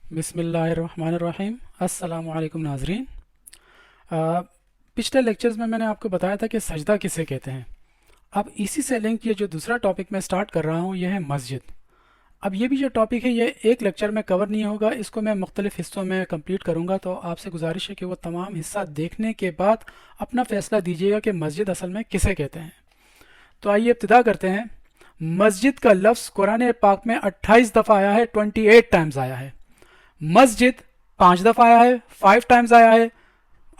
बिस्मिल्लाहिर्रहमानिर्रहीम। अस्सलाम वालेकुम नाज़रीन। आ, पिछले लेक्चर्स में मैंने आपको बताया था कि सजदा किसे कहते हैं। अब इसी से लिंक ये जो दूसरा टॉपिक मैं स्टार्ट कर रहा हूँ ये है मस्जिद। अब ये भी जो टॉपिक है ये एक लेक्चर में कवर नहीं होगा, इसको मैं मुख्तलिफ़ हिस्सों में कंप्लीट करूँगा। तो आपसे गुजारिश है कि वो तमाम हिस्सा देखने के बाद अपना फ़ैसला दीजिएगा कि मस्जिद असल में किसे कहते हैं। तो आइए इब्तिदा करते हैं। मस्जिद का लफ्ज़ कुरान पाक में 28 दफ़ा आया है, 28 टाइम्स आया है। मस्जिद 5 दफ़ा आया है, 5 टाइम्स आया है।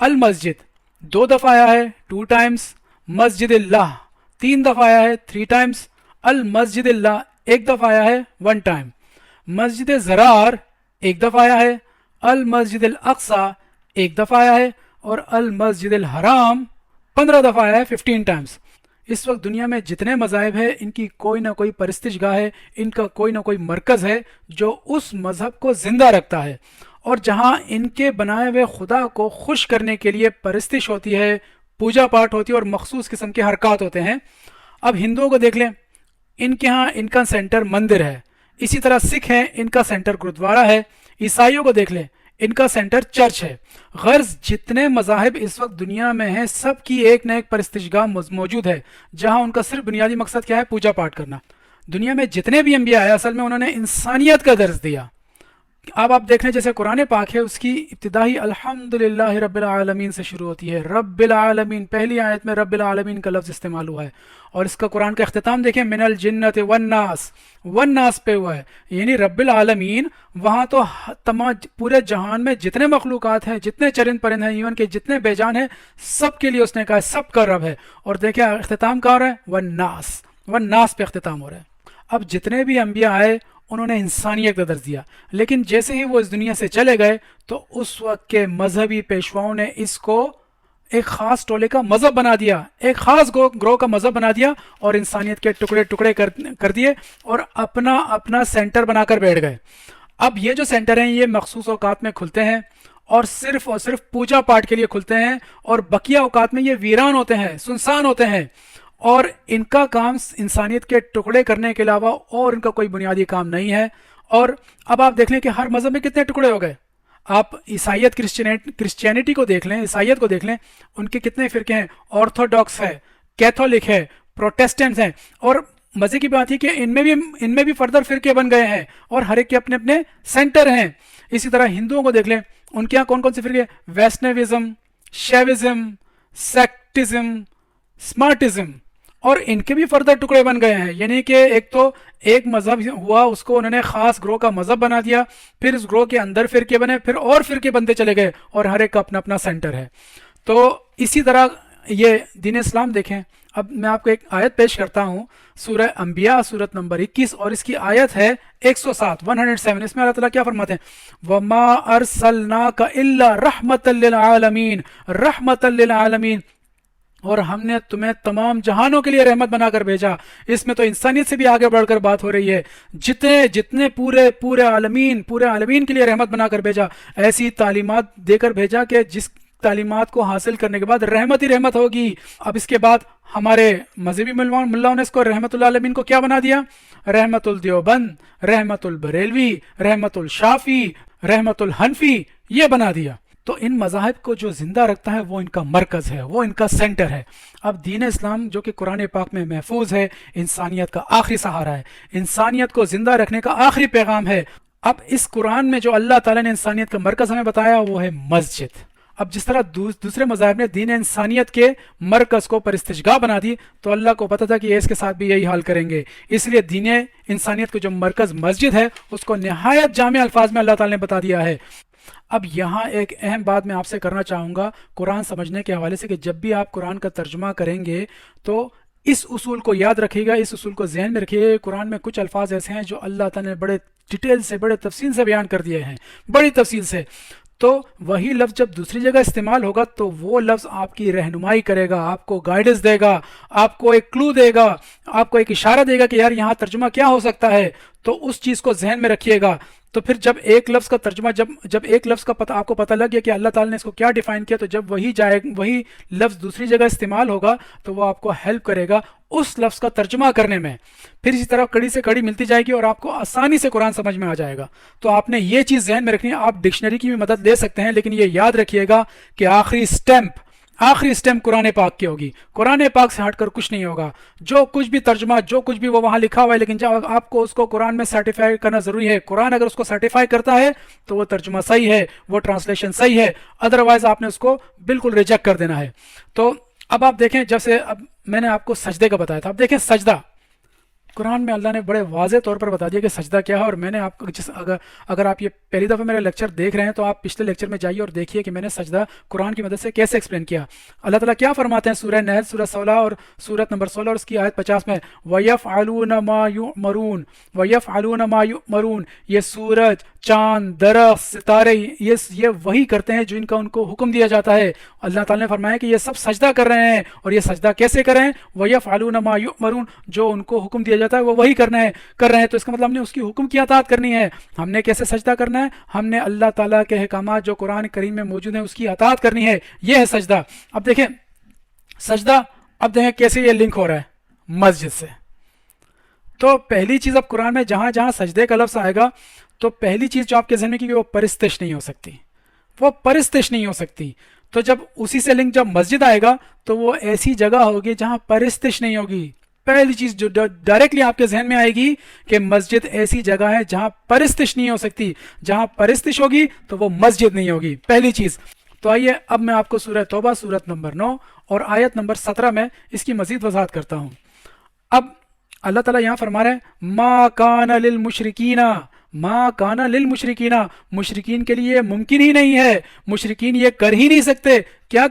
अल मस्जिद 2 दफ़ा आया है, 2 टाइम्स। मस्जिद अल्लाह 3 दफ़ा आया है, 3 टाइम्स। अल मस्जिद अल्लाह 1 दफ़ा आया है, 1 टाइम। मस्जिद ज़रार 1 दफ़ा आया है। अल मस्जिद अल अक्सा 1 दफ़ा आया है। और अल मस्जिद अल हराम 15 दफ़ा आया है, 15 टाइम्स। इस वक्त दुनिया में जितने मज़ाहिब हैं इनकी कोई ना कोई परस्तिशगाह है, इनका कोई ना कोई मरकज़ है जो उस मज़हब को ज़िंदा रखता है और जहाँ इनके बनाए हुए खुदा को खुश करने के लिए परस्तिश होती है, पूजा पाठ होती है और मखसूस किस्म के हरकत होते हैं। अब हिंदुओं को देख लें, इनके यहाँ इनका सेंटर मंदिर है। इसी तरह सिख हैं, इनका सेंटर गुरुद्वारा है। ईसाइयों को देख लें, इनका सेंटर चर्च है। गर्ज जितने मज़ाहिब इस वक्त दुनिया में हैं सब की एक न एक परस्तिशगाह मौजूद है जहां उनका सिर्फ बुनियादी मकसद क्या है, पूजा पाठ करना। दुनिया में जितने भी अंबिया आए असल में उन्होंने इंसानियत का दर्ज दिया। अब आप देख रहे हैं जैसे कुरान पाक है उसकी इब्तिदाई अल्हम्दुलिल्लाह रब्बिल आलमीन से शुरू होती है। रब्बिल आलमीन पहली आयत में रब्बिल आलमीन का लफ्ज़ इस्तेमाल हुआ है। और इसका कुरान का अख्तिताम देखें, मिनल जिन्नत वन्नास, वन्नास पे हुआ है, यानी रब्बिल आलमीन। वहाँ तो तमाम पूरे जहान में जितने मखलूक़ात हैं, जितने चरिंद परिंद हैं, इवन के जितने बेजान हैं, सब के लिए उसने कहा सब का रब है। और देखें अख्तिताम कहाँ हो रहा है, वन्नास, वन्नास पे अख्तिताम हो रहा है। अब जितने भी अंबिया आए उन्होंने इंसानियत का दर्ज दिया, लेकिन जैसे ही वो इस दुनिया से चले गए तो उस वक्त के मजहबी पेशवाओं ने इसको एक खास टोले का मजहब बना दिया, एक खास ग्रोह का मजहब बना दिया और इंसानियत के टुकड़े टुकड़े कर दिए और अपना अपना सेंटर बनाकर बैठ गए। अब ये जो सेंटर हैं ये मखसूस औकात में खुलते हैं और सिर्फ पूजा पाठ के लिए खुलते हैं, और बकिया औकात में ये वीरान होते हैं, सुनसान होते हैं। और इनका काम इंसानियत के टुकड़े करने के अलावा और इनका कोई बुनियादी काम नहीं है। और अब आप देख लें कि हर मज़हब में कितने टुकड़े हो गए। आप ईसाइयत क्रिश्चियनिटी को देख लें, ईसाइयत को देख लें, उनके कितने फ़िरके हैं। ऑर्थोडॉक्स है, कैथोलिक है, प्रोटेस्टेंट्स हैं। और मज़े की बात है कि इनमें भी फर्दर फ़िरके बन गए हैं और हर एक के अपने अपने सेंटर हैं। इसी तरह हिंदुओं को देख लें, उनके यहाँ कौन कौन से फ़िरके, वैष्णविज़्म, शैविज़्म, सेक्टिज़्म, स्मार्टिज्म, और इनके भी फर्दर टुकड़े बन गए हैं। यानी कि एक मजहब हुआ, उसको उन्होंने खास ग्रोह का मजहब बना दिया, फिर इस ग्रोह के अंदर फिरके बने, फिर और फिरके बनते चले गए और हर एक का अपना अपना सेंटर है। तो इसी तरह ये दीन इस्लाम देखें। अब मैं आपको एक आयत पेश करता हूँ, सूरह अंबिया सूरत नंबर 21 और इसकी आयत है 107, 107। इसमें अल्लाह ताला क्या फरमाते हैं, वमा अरसलनाका इल्ला रहमतल लिल आलमीन, रहमतल लिल आलमीन, और हमने तुम्हें तमाम जहानों के लिए रहमत बनाकर भेजा। इसमें तो इंसानियत से भी आगे बढ़कर बात हो रही है। जितने जितने पूरे आलमीन के लिए रहमत बनाकर भेजा, ऐसी तालीमात देकर भेजा कि जिस तालीमात को हासिल करने के बाद रहमत ही रहमत होगी। अब इसके बाद हमारे मजहबी मुल्लाओं ने इसको रहमतुल आलमीन को क्या बना दिया, रहमतुल देवबंद, रहमतुल बरेलवी, रहमतुल शाफी, रहमतुल हनफी, ये बना दिया। तो इन मज़ाहिब को जो ज़िंदा रखता है वो इनका मरकज़ है, वो इनका सेंटर है। अब दीन इस्लाम जो कि कुरान पाक में महफूज है, इंसानियत का आखिरी सहारा है, इंसानियत को ज़िंदा रखने का आखिरी पैगाम है। अब इस कुरान में जो अल्लाह ताला ने इंसानियत का मरकज़ हमें बताया वो है मस्जिद। अब जिस तरह दूसरे मज़ाहिब ने दीन इंसानियत के मरकज़ को परिस्तिशगाह बना दी, तो अल्लाह को पता था कि ये इसके साथ भी यही हाल करेंगे। इसलिए दीन इंसानियत का जो मरकज़ मस्जिद है उसको नहायत जामे अल्फाज में अल्लाह ताला ने बता दिया है। अब यहाँ एक अहम बात मैं आपसे करना चाहूँगा कुरान समझने के हवाले से, कि जब भी आप कुरान का तर्जुमा करेंगे तो इस उसूल को याद रखिएगा, इस उसूल को जहन में रखिएगा। कुरान में कुछ अल्फाज ऐसे हैं जो अल्लाह ताला ने बड़े डिटेल से, बड़े तफसील से बयान कर दिए हैं, बड़ी तफसील से। तो वही लफ्ज़ जब दूसरी जगह इस्तेमाल होगा तो वो लफ्ज़ आपकी रहनुमाई करेगा, आपको गाइडेंस देगा, आपको एक क्लू देगा, आपको एक इशारा देगा कि यार यहाँ तर्जुमा क्या हो सकता है। तो उस चीज़ को जहन में रखिएगा। तो फिर जब एक लफ्ज़ का तर्जुमा, जब एक लफ्ज़ का आपको पता लग गया कि अल्लाह ताला ने इसको क्या डिफ़ाइन किया, तो जब वही लफ्ज़ दूसरी जगह इस्तेमाल होगा तो वो आपको हेल्प करेगा اس لفظ کا ترجمہ کرنے میں پھر اسی طرح کڑی سے کڑی ملتی جائے گی اور آپ کو آسانی سے قرآن سمجھ میں آ جائے گا. تو آپ نے یہ چیز ذہن میں رکھنی ہے. آپ ڈکشنری کی بھی مدد لے سکتے ہیں لیکن یہ یاد رکھیے گا کہ آخری اسٹیمپ قرآن پاک کی ہوگی. قرآن پاک سے ہٹ کر کچھ نہیں ہوگا. جو کچھ بھی ترجمہ جو کچھ بھی وہ وہاں لکھا ہوا ہے لیکن جب آپ کو اس کو قرآن میں سرٹیفائی کرنا ضروری ہے. قرآن اگر اس کو سرٹیفائی کرتا ہے تو وہ ترجمہ صحیح ہے, وہ ٹرانسلیشن صحیح ہے, ادروائز آپ نے اس کو بالکل ریجیکٹ کر دینا ہے. تو اب آپ دیکھیں, جیسے اب میں نے آپ کو سجدے کا بتایا تھا, اب دیکھیں سجدہ قرآن میں اللہ نے بڑے واضح طور پر بتا دیا کہ سجدہ کیا ہے. اور میں نے آپ کو اگر آپ یہ پہلی دفعہ میرا لیکچر دیکھ رہے ہیں تو آپ پچھلے لیکچر میں جائیے اور دیکھیے کہ میں نے سجدہ قرآن کی مدد سے کیسے ایکسپلین کیا. اللہ تعالیٰ کیا فرماتے ہیں سورہ نحل سورہ 16 اور سورت نمبر 16 اور اس کی آیت 50 میں, وَيَفْعَلُونَ مَا يُؤْمَرُونَ وَيَفْعَلُونَ مَا يُؤْمَرُونَ. یہ سورج, چاند, درخت, ستارے یہ وہی کرتے ہیں جو ان کو حکم دیا جاتا ہے. اللہ تعالیٰ نے فرمایا کہ یہ سب سجدہ کر رہے ہیں, اور یہ سجدہ کیسے کر رہے ہیں؟ وَيَفْعَلُونَ مَا يُؤْمَرُونَ, جو ان کو حکم دیا جاتا ہے وہ وہی کر رہے ہیں. تو اس کا مطلب ہم نے اس کی حکم کی اطاعت کرنی ہے. ہم نے کیسے سجدہ کرنا ہے؟ ہم نے اللہ تعالیٰ کے احکامات جو قرآن کریم میں موجود ہیں اس کی اطاعت کرنی ہے. یہ ہے سجدہ. اب دیکھیں سجدہ, اب دیکھیں کیسے یہ لنک ہو رہا ہے مسجد سے. تو پہلی چیز, اب قرآن میں جہاں جہاں سجدے کا لفظ آئے گا تو پہلی چیز جو آپ کے ذہن میں کی وہ پرستش نہیں ہو سکتی, وہ پرستش نہیں ہو سکتی. تو جب اسی سے لنک جب مسجد آئے گا تو وہ ایسی جگہ ہوگی جہاں پرستش نہیں ہوگی. پہلی چیز جو ڈائریکٹلی آپ کے ذہن میں آئے گی کہ مسجد ایسی جگہ ہے جہاں پرستش نہیں ہو سکتی. جہاں پرستش ہوگی تو وہ مسجد نہیں ہوگی, پہلی چیز. تو آئیے اب میں آپ کو سورہ توبہ سورت نمبر 9 اور آیت نمبر 17 میں اس کی مزید وضاحت کرتا ہوں. اب اللہ تعالیٰ یہاں فرما رہے ہیں ما کان للمشرکین, ما کان للمشرکین, مشرکین کے لیے ممکن ہی نہیں ہے, مشرکین یہ کر ہی نہیں سکتے. کیا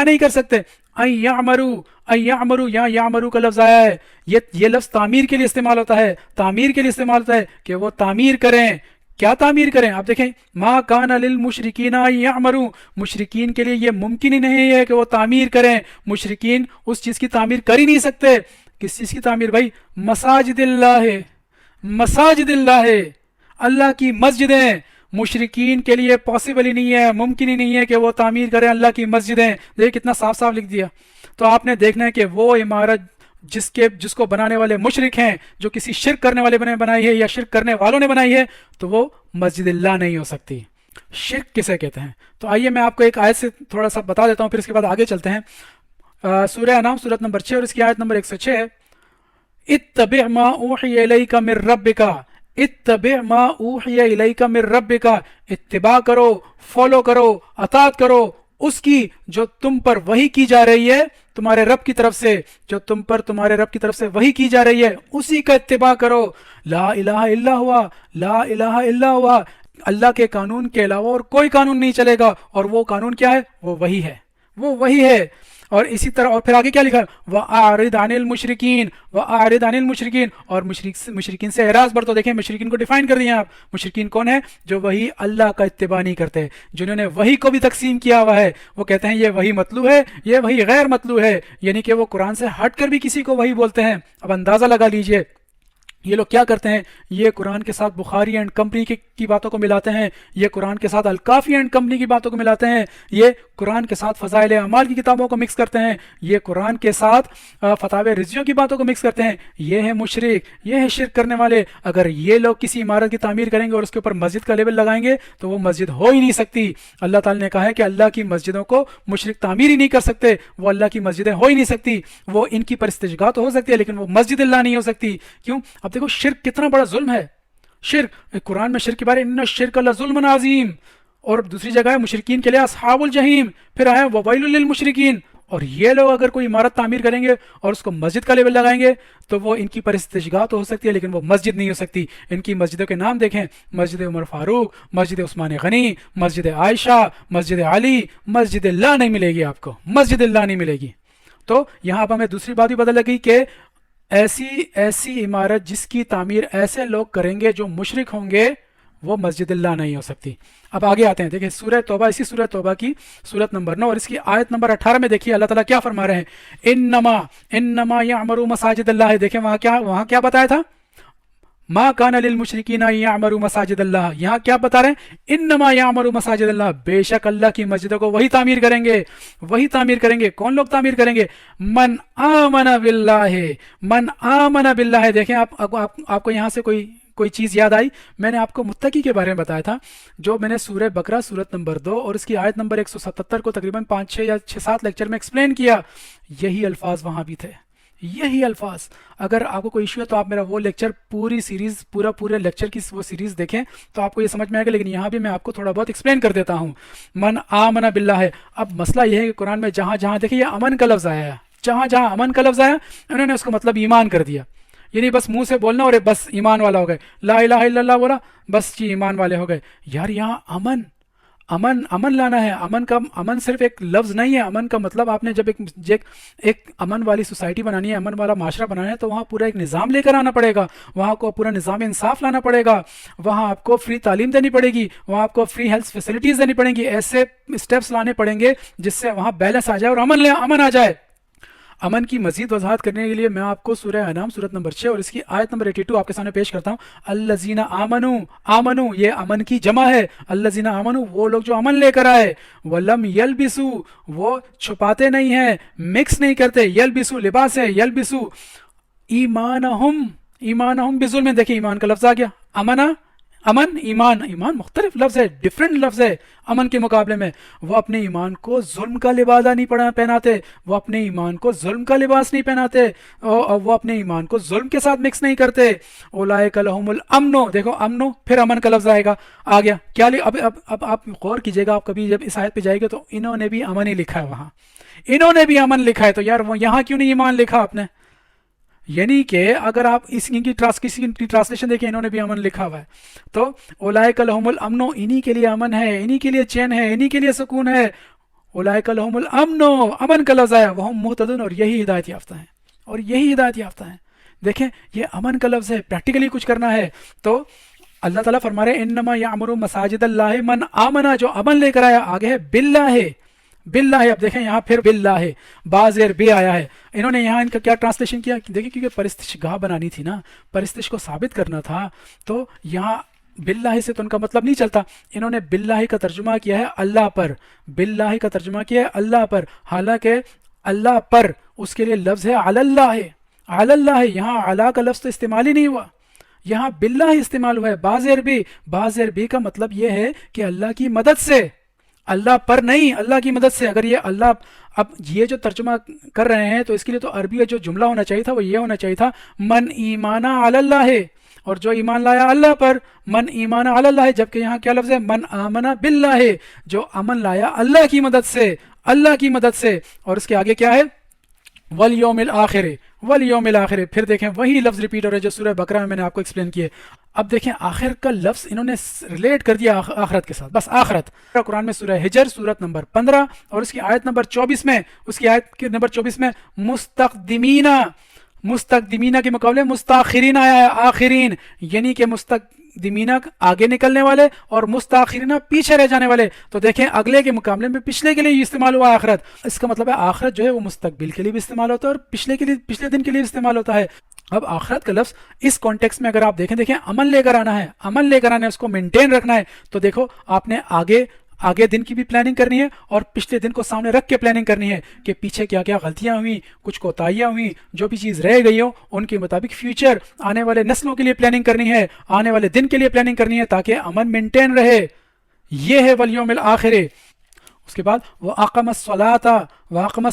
نہیں کر سکتے؟ یعمرو, یہاں یعمرو کا لفظ آیا ہے. یہ لفظ تعمیر کے لیے استعمال ہوتا ہے, تعمیر کے لیے استعمال ہوتا ہے کہ وہ تعمیر کریں. کیا تعمیر کریں؟ آپ دیکھیں ما کان للمشرکین یعمرو, مشرکین کے لیے یہ ممکن ہی نہیں ہے کہ وہ تعمیر کریں. مشرکین اس چیز کی تعمیر کر ہی نہیں سکتے. کس چیز کی تعمیر بھائی؟ مساجد اللہ, مساجد اللہ, اللہ کی مسجدیں. مشرکین کے لیے پاسبل ہی نہیں ہے, ممکن ہی نہیں ہے کہ وہ تعمیر کریں اللہ کی مسجدیں. دیکھ کتنا صاف صاف لکھ دیا. تو آپ نے دیکھنا ہے کہ وہ عمارت جس کو بنانے والے مشرک ہیں, جو کسی شرک کرنے والے نے بنائی ہے یا شرک کرنے والوں نے بنائی ہے, تو وہ مسجد اللہ نہیں ہو سکتی. شرک کسے کہتے ہیں؟ تو آئیے میں آپ کو ایک آیت سے تھوڑا سا بتا دیتا ہوں, پھر اس کے بعد آگے چلتے ہیں. سورہ انعام سورت نمبر 6 اور اس کی آیت نمبر 106 ہے, اتبع ما اوحی الیک من ربک, اتبع ما اوحی الیک من ربک, اتباع کرو, فالو کرو, اطاعت کرو اس کی جو تم پر وحی کی جا رہی ہے تمہارے رب کی طرف سے, جو تم پر تمہارے رب کی طرف سے وحی کی جا رہی ہے اسی کا اتباع کرو. لا الہ الا ہوا, لا الہ الا ہوا, اللہ کے قانون کے علاوہ اور کوئی قانون نہیں چلے گا. اور وہ قانون کیا ہے؟ وہ وحی ہے, وہ وحی ہے. اور اسی طرح اور پھر آگے کیا لکھا ہے؟ وَأَعْرِضْ عَنِ الْمُشْرِكِينَ, وَأَعْرِضْ عَنِ الْمُشْرِكِينَ, اور مشرکین سے اعراض بر. تو دیکھیں مشرکین کو ڈیفائن کر دیا آپ. مشرکین کون ہے؟ جو وہی اللہ کا اتباع نہیں کرتے, جنہوں نے وہی کو بھی تقسیم کیا ہوا ہے. وہ کہتے ہیں یہ وہی مطلوب ہے, یہ وہی غیر مطلوب ہے, یعنی کہ وہ قرآن سے ہٹ کر بھی کسی کو وہی بولتے ہیں. اب اندازہ لگا لیجئے یہ لوگ کیا کرتے ہیں. یہ قرآن کے ساتھ بخاری اینڈ کمپنی کی باتوں کو ملاتے ہیں, یہ قرآن کے ساتھ الکافی اینڈ کمپنی کی باتوں کو ملاتے ہیں, یہ قرآن کے ساتھ فضائل اعمال کی کتابوں کو مکس کرتے ہیں, یہ قرآن کے ساتھ فتاوی رضویوں کی باتوں کو مکس کرتے ہیں. یہ ہے مشرک, یہ ہے شرک کرنے والے. اگر یہ لوگ کسی عمارت کی تعمیر کریں گے اور اس کے اوپر مسجد کا لیبل لگائیں گے تو وہ مسجد ہو ہی نہیں سکتی. اللہ تعالیٰ نے کہا ہے کہ اللہ کی مسجدوں کو مشرک تعمیر ہی نہیں کر سکتے, وہ اللہ کی مسجدیں ہو ہی نہیں سکتی. وہ ان کی پرستشگاہ تو ہو سکتی ہے لیکن وہ مسجد اللہ نہیں ہو سکتی. کیوں؟ اب دیکھو شرک کتنا بڑا ظلم ہے. شرک, قرآن میں شرک کے بارے ان الشرک لظلم عظیم, اور دوسری جگہ ہے مشرکین کے لیے اصحاب الجحیم, پھر آئے وویل للمشرکین. اور یہ لوگ اگر کوئی عمارت تعمیر کریں گے اور اس کو مسجد کا لیبل لگائیں گے تو وہ ان کی پرستشگاہ تو ہو سکتی ہے لیکن وہ مسجد نہیں ہو سکتی. ان کی مسجدوں کے نام دیکھیں, مسجد عمر فاروق, مسجد عثمان غنی, مسجد عائشہ, مسجد علی, مسجد اللہ نہیں ملے گی آپ کو, مسجد اللہ نہیں ملے گی. تو یہاں اب ہمیں دوسری بات بھی پتہ لگی کہ ایسی عمارت جس کی تعمیر ایسے لوگ کریں گے جو مشرک ہوں گے وہ مسجد اللہ نہیں ہو سکتی. اب آگے آتے ہیں, دیکھیں سورہ توبہ, اسی سورہ توبہ کی سورت نمبر 9 اور اس کی آیت نمبر 18 میں دیکھیے اللہ تعالیٰ کیا فرما رہے ہیں. انما یعمر مساجد اللہ. دیکھیں وہاں کیا بتایا تھا؟ मा कान लिल मुशरिकीना यामरू मसाजिद अल्लाह, यहाँ क्या बता रहे हैं, इन्नमा यामरू मसाजिद अल्लाह, बेशक अल्लाह की मस्जिदों को वही तामीर करेंगे, वही तामीर करेंगे। कौन लोग तामीर करेंगे? मन आमना बिल्लाह, मन आमना बिल्लाह। देखें आपको यहाँ से कोई चीज़ याद आई? मैंने आपको मुत्तकी के बारे में बताया था, जो मैंने सूरह बकरा सूरत नंबर 2 और इसकी आयत नंबर 177 को तकरीबन 5-6 या 6-7 लेक्चर में एक्सप्लेन किया। यही अल्फाज वहाँ भी थे, यही अल्फाज। अगर आपको कोई इशू है तो आप मेरा वो लेक्चर, पूरी सीरीज़, पूरे लेक्चर की वो सीरीज़ देखें तो आपको ये समझ में आएगा। लेकिन यहाँ भी मैं आपको थोड़ा बहुत एक्सप्लेन कर देता हूँ। मन आमना बिल्लाह है। अब मसला ये है कि कुरान में जहाँ जहाँ देखिए ये अमन का लफ्ज़ आया है, जहाँ जहाँ अमन का लफ्ज़ आया इन्होंने उसको मतलब ईमान कर दिया। यानी बस मुंह से बोलना और बस ईमान वाला हो गए, ला इलाहा इल्लल्लाह बोला बस जी ईमान वाले हो गए। यार यहाँ अमन अमन अमन लाना है। अमन सिर्फ एक लफ्ज़ नहीं है। अमन का मतलब आपने जब एक अमन वाली सोसाइटी बनानी है, अमन वाला माशरा बनाना है, तो वहाँ पूरा एक निज़ाम लेकर आना पड़ेगा। वहाँ को पूरा निज़ाम इंसाफ लाना पड़ेगा। वहाँ आपको फ्री तालीम देनी पड़ेगी, वहाँ आपको फ्री हेल्थ फैसिलिटीज़ देनी पड़ेंगी। ऐसे स्टेप्स लाने पड़ेंगे जिससे वहाँ बैलेंस आ जाए और अमन आ जाए। अमन की मजीद वजाहत करने के लिए मैं आपको सूरह अनाम सूरत नंबर 6 और इसकी आयत नंबर 82 आपके सामने पेश करता हूँ। अल्लज़ीना आमनू, आमनू ये अमन की जमा है। अल्लज़ीना आमनू वो लोग जो अमन लेकर आए, वलम यलबिसू वो छुपाते नहीं है, मिक्स नहीं करते। यलबिसू लिबास है, यलबिसू ईमानहुम बिजुल्म। देखिए ईमान का लफ्ज़ आ गया। अमन ईमान मुख्तलिफ लफ्ज़ है, डिफरेंट लफ्ज़ है अमन के मुकाबले में। वो अपने ईमान को जुल्म का लिबास नहीं पहनाते, वो अपने ईमान को जुल्म का लिबास नहीं पहनाते, और वो अपने ईमान को जुल्म के साथ मिक्स नहीं करते। उलाइका लहुमुल अमनो, देखो अमनो फिर अमन का लफ्ज़ आएगा, आ गया क्या। अब आप गौर कीजिएगा, आप कभी जब इस आयत पे जाएंगे तो इन्होंने भी अमन ही लिखा है, वहाँ इन्होंने भी अमन लिखा है। तो यार वो यहाँ क्यों नहीं ईमान लिखा आपने? यानी कि अगर आप किसी की ट्रांसलेशन देखें, इन्होंने भी अमन लिखा हुआ है। तो उलाइका लहुमुल अमनो, इन्हीं के लिए अमन है, इन्हीं के लिए चैन है, इन्हीं के लिए सुकून है। उलाइका लहुमुल अमनो, अमन का लफ्ज़ आया, वहुम मुहतदून, और यही हिदायत याफ्ता है, और यही हिदायत याफ्ता है। देखें ये अमन का लफ्ज़ है, प्रैक्टिकली कुछ करना है। तो अल्लाह ताला फरमा रहे इन्नमा यामुरु मसाजिद अल्लाह मन आमना, जो अमन लेकर आया। आगे है बिल्लाह, बिल्लाह। अब देखें यहाँ फिर बिल्लाह बाज़ेर बे आया है। इन्होंने यहाँ इनका क्या ट्रांसलेशन किया? देखिए क्योंकि परिस्तिशगाह बनानी थी ना, परिस्तिश को साबित करना था, तो यहाँ बिल्लाह से तो उनका मतलब नहीं चलता। इन्होंने बिल्लाह का तर्जुमा किया है अल्लाह पर, बिल्लाह का तर्जुमा किया है अल्लाह पर। हालांकि अल्लाह पर उसके लिए लफ्ज़ है अलल्लाह, अलल्लाह। यहाँ अला का लफ्ज़ तो इस्तेमाल ही नहीं हुआ, यहाँ बिल्लाह इस्तेमाल हुआ है। बाज़ेर बे का मतलब यह है कि अल्लाह की मदद से, अल्लाह पर नहीं, अल्लाह की मदद से। अगर ये अल्लाह, अब ये जो तर्जुमा कर रहे हैं तो इसके लिए तो अरबी का जो जुमला होना चाहिए था वो ये होना चाहिए था, मन ईमाना अल्लाह है, और जो ईमान लाया अल्लाह पर, मन ईमाना अल्लाह है। जबकि यहाँ क्या लफ्ज़ है? मन आमना बिल्लाह है, जो अमन लाया अल्लाह की मदद से, अल्लाह की मदद से। और उसके आगे क्या है? वल यौमिल आखिर, वल यौमिल आखिर। फिर देखें वही लफ्ज़ रिपीट हो रहा है जो सूरह बकरा में मैंने आपको एक्सप्लेन किए। अब देखें आखिर का लफ्ज़ इन्होंने रिलेट कर दिया आखरत के साथ, बस आखरत। कुरान में सूरह हिजर सूरत नंबर 15 और उसकी आयत नंबर 24 में, उसकी आयत के नंबर 24 में मुस्तक़दिमीना के मुकाबले मुस्ताखिरीन आया है, आखिरीन। यानी कि मुस्तक़दिमीना आगे निकलने वाले और मुस्ताखिरीना पीछे रह जाने वाले। तो देखें अगले के मुकाबले में पिछले के लिए इस्तेमाल हुआ आखरत। इसका मतलब है आखरत जो है वो मुस्तकबिल के लिए भी इस्तेमाल होता है और पिछले दिन के लिए इस्तेमाल होता है। अब आखरत का लफ्ज़ इस कॉन्टेक्स्ट में अगर आप देखें अमन लेकर आना है, अमन लेकर आना है, उसको मेंटेन रखना है। तो देखो आपने आगे दिन की भी प्लानिंग करनी है और पिछले दिन को सामने रख के प्लानिंग करनी है कि पीछे क्या क्या गलतियां हुई, कुछ कोताहियां हुई, जो भी चीज़ रह गई हो उनके मुताबिक फ्यूचर आने वाले नस्लों के लिए प्लानिंग करनी है, आने वाले दिन के लिए प्लानिंग करनी है, ताकि अमन मेंटेन रहे। ये है वल यौमिल आखिर। उसके बाद वो अक़मस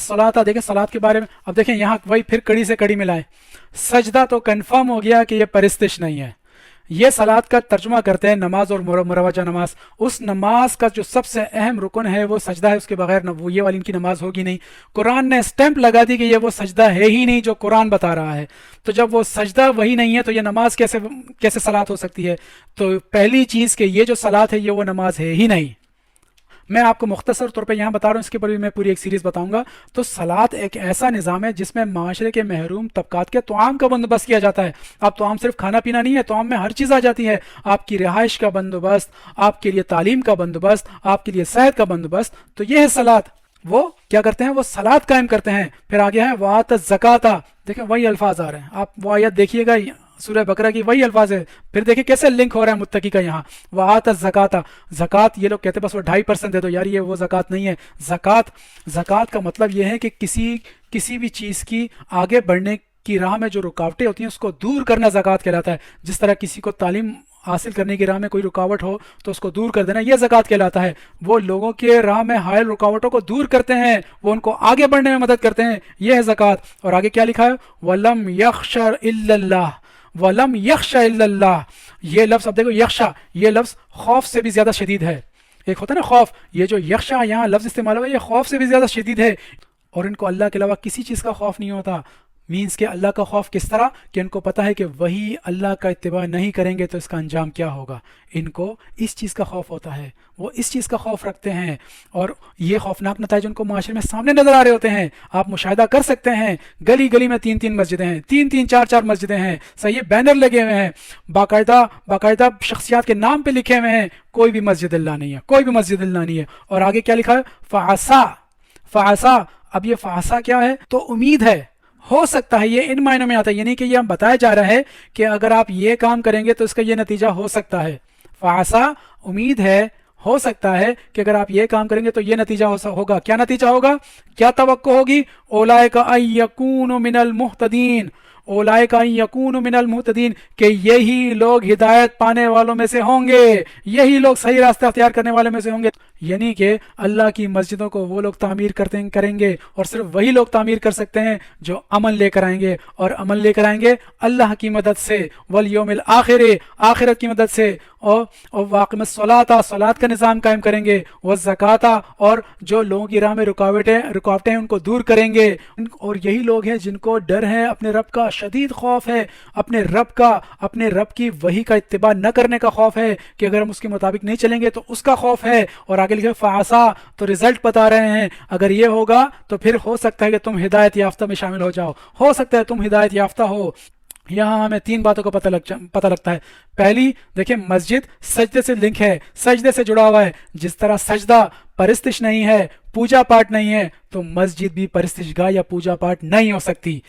सलाता, देखें सलात के बारे में। अब देखें यहाँ वही फिर कड़ी से कड़ी मिलाएं। सजदा तो कंफर्म हो गया कि ये परिस्तिश नहीं है। ये सलात का तर्जुमा करते हैं नमाज और मुरवजा नमाज। उस नमाज का जो सबसे अहम रुकन है वो सजदा है, उसके बगैर वो ये वाली इनकी नमाज होगी नहीं। कुरान ने स्टैंप लगा दी कि ये वो सजदा है ही नहीं जो कुरान बता रहा है। तो जब वो सजदा वही नहीं है तो ये नमाज कैसे सलात हो सकती है? तो पहली चीज़ कि ये जो सलात है ये वो नमाज है ही नहीं। मैं आपको मुख्तसर तौर पे यहाँ बता रहा हूँ, इसके ऊपर भी मैं पूरी एक सीरीज़ बताऊंगा। तो सलात एक ऐसा निज़ाम है जिसमें माशरे के महरूम तबकात के तोआम का बंदोबस्त किया जाता है। अब तोआम सिर्फ खाना पीना नहीं है, तोआम में हर चीज़ आ जाती है। आपकी रिहाइश का बंदोबस्त, आपके लिए तालीम का बंदोबस्त, आपके लिए सेहत का बंदोबस्त। तो ये है सलात। वो क्या करते हैं? वो सलात कायम करते हैं। फिर आगे है वात ज़काता। देखिए वही अल्फाज आ रहे हैं, आप वो आयत देखिएगा सूरह बकरा की वही अल्फाज है। फिर देखिए कैसे लिंक हो रहा है मुत्तकी का यहाँ, वआत ज़काता, ज़कात ये लोग कहते हैं बस वो 2.5% दे दो यार, ये वो ज़कात नहीं है। ज़कात, ज़कात का मतलब ये है कि किसी भी चीज़ की आगे बढ़ने की राह में जो रुकावटें होती हैं उसको दूर करना ज़कात कहलाता है। जिस तरह किसी को तालीम हासिल करने की राह में कोई रुकावट हो तो उसको दूर कर देना, यह ज़कात कहलाता है। वो लोगों के राह में हायल रुकावटों को दूर करते हैं, वो उनको आगे बढ़ने में मदद करते हैं, यह है ज़कात। और आगे क्या लिखा है, वलम यख्शा इल्लल्लाह, वलम यख्शा इल्लल्लाह। ये लफ्ज़, अब देखो यख्शा, ये लफ्ज़ खौफ से भी ज़्यादा शदीद है। एक होता है ना खौफ, ये जो यख्शा यहाँ लफ्ज़ इस्तेमाल हुआ है ये खौफ से भी ज़्यादा शदीद है। और इनको अल्लाह के अलावा किसी चीज़ का खौफ नहीं होता। मीन्स के अल्लाह का खौफ किस तरह कि इनको पता है कि वही अल्लाह का इत्तिबा नहीं करेंगे तो इसका अंजाम क्या होगा। इनको इस चीज़ का खौफ होता है, वो इस चीज़ का खौफ रखते हैं। और ये खौफनाक नताइज उनको माशरे में सामने नज़र आ रहे होते हैं। आप मुशाहिदा कर सकते हैं, गली गली में 3-3 मस्जिदें हैं, 3-3 4-4 मस्जिदें हैं, सही है, बैनर लगे हुए हैं, बाकायदा शख्सियात के नाम पे लिखे हुए हैं, कोई भी मस्जिद अल्लाह नहीं है, कोई भी मस्जिद अल्लाह नहीं है। और आगे क्या लिखा है, फ़ासा, फ़ासा। अब ये फ़ासा क्या है, तो उम्मीद है, हो सकता है, ये इन मायनों में आता है, यानी कि ये हम बताया जा रहा है कि अगर आप ये काम करेंगे तो इसका ये नतीजा हो सकता है। फ़ासा उम्मीद है, हो सकता है कि अगर आप ये काम करेंगे तो ये नतीजा होगा। क्या नतीजा होगा, क्या तवक्को होगी, ओलाइका अन यकूनु मिनल मुहतदीन, ओलाइका यकून मिनल मुहतदीन, कि यही लोग हिदायत पाने वालों में से होंगे, यही लोग सही रास्ता अख्तियार करने वाले में से होंगे। यानी कि अल्लाह की मस्जिदों को वो लोग तामीर करेंगे, और सिर्फ वही लोग तामीर कर सकते हैं जो अमल लेकर आएंगे, और अमल लेकर आएंगे अल्लाह की मदद से, वल यौमिल आखिर, आखिरत की मदद से, और वाक़िम सलाता, सलात का निज़ाम कायम करेंगे, व ज़काता, और जो लोगों की राह में रुकावटें हैं उनको दूर करेंगे। और यही लोग हैं जिनको डर है, अपने रब का शदीद खौफ है, अपने रब की वही का इत्तिबा न करने का खौफ है कि अगर हम उसके मुताबिक नहीं चलेंगे तो उसका खौफ है। और आगे लिखे फ़ासा, तो रिजल्ट बता रहे हैं, अगर ये होगा तो फिर हो सकता है कि तुम हिदायत याफ्ता में शामिल हो जाओ, हो सकता है तुम हिदायत याफ्ता हो। यहाँ हमें 3 बातों का पता लगता है। पहली, देखिए मस्जिद सजदे से लिंक है, सजदे से जुड़ा हुआ है। जिस तरह सजदा परिस्तिश नहीं है, पूजा पाठ नहीं है, तो मस्जिद भी परिस्तिशगाह या पूजा पाठ नहीं हो सकती।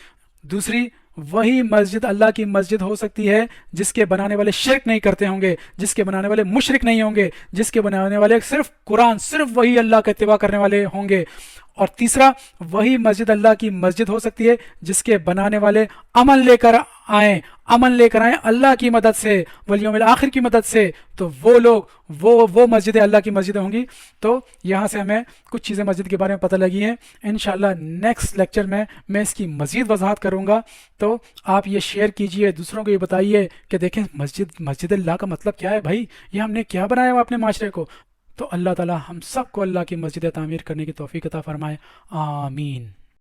दूसरी, वही मस्जिद अल्लाह की मस्जिद हो सकती है जिसके बनाने वाले शिरक नहीं करते होंगे, जिसके बनाने वाले मुशरिक नहीं होंगे, जिसके बनाने वाले सिर्फ कुरान, सिर्फ वही अल्लाह का इत्तिबा करने वाले होंगे। और तीसरा, वही मस्जिद अल्लाह की मस्जिद हो सकती है जिसके बनाने वाले अमल लेकर आए अल्लाह की मदद से, वल यौमिल आखिर की मदद से, तो वो लोग वो मस्जिदें अल्लाह की मस्जिदें होंगी। तो यहाँ से हमें कुछ चीज़ें मस्जिद के बारे में पता लगी हैं। इंशाल्लाह नेक्स्ट लेक्चर में मैं इसकी मज़ीद वजाहत करूँगा। तो आप ये शेयर कीजिए, दूसरों को ये बताइए कि देखें मस्जिद अल्लाह का मतलब क्या है भाई, ये हमने क्या बनाया हुआ अपने माशरे को। तो अल्लाह ताला हम सबको अल्लाह की मस्जिद तामीर करने की तौफीक अता फरमाए, आमीन।